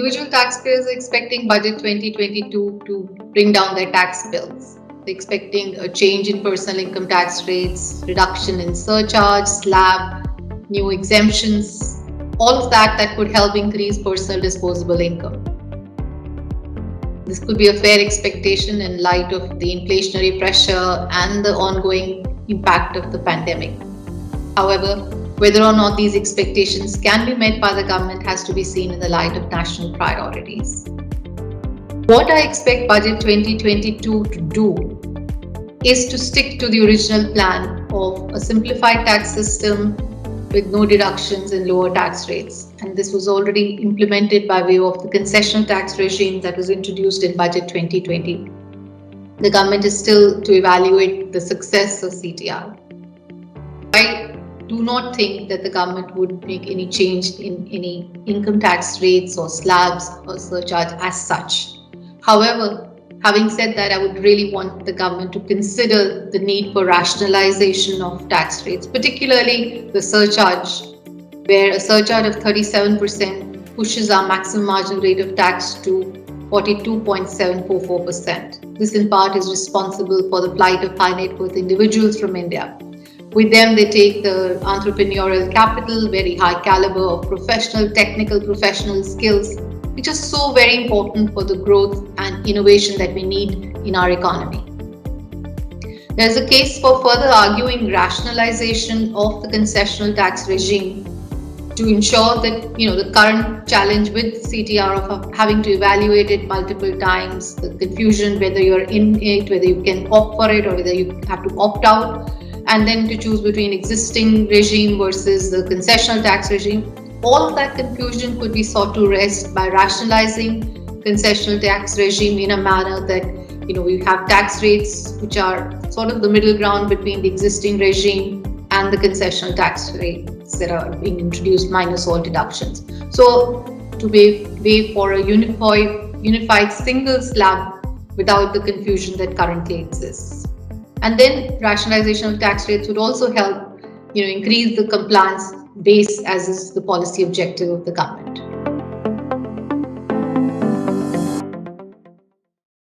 individual taxpayers are expecting budget 2022 to bring down their tax bills. They're expecting a change in personal income tax rates, reduction in surcharge, slab, new exemptions, all of that could help increase personal disposable income. This could be a fair expectation in light of the inflationary pressure and the ongoing impact of the pandemic. However, whether or not these expectations can be met by the government has to be seen in the light of national priorities. What I expect Budget 2022 to do is to stick to the original plan of a simplified tax system with no deductions and lower tax rates. And this was already implemented by way of the concessional tax regime that was introduced in Budget 2020. The government is still to evaluate the success of CTR. I do not think that the government would make any change in any income tax rates or slabs or surcharge as such. However, having said that, I would really want the government to consider the need for rationalization of tax rates, particularly the surcharge, where a surcharge of 37% pushes our maximum marginal rate of tax to 42.744%. This in part is responsible for the plight of high net worth individuals from India. With them, they take the entrepreneurial capital, very high caliber of technical professional skills, which are so very important for the growth and innovation that we need in our economy. There is a case for further arguing rationalization of the concessional tax regime to ensure that the current challenge with CTR of having to evaluate it multiple times, the confusion whether you're in it, whether you can opt for it or whether you have to opt out, and then to choose between existing regime versus the concessional tax regime. All of that confusion could be sought to rest by rationalizing concessional tax regime in a manner that we have tax rates which are sort of the middle ground between the existing regime and the concessional tax rates that are being introduced minus all deductions. So to way for a unified single slab without the confusion that currently exists. And then rationalization of tax rates would also help increase the compliance base as is the policy objective of the government.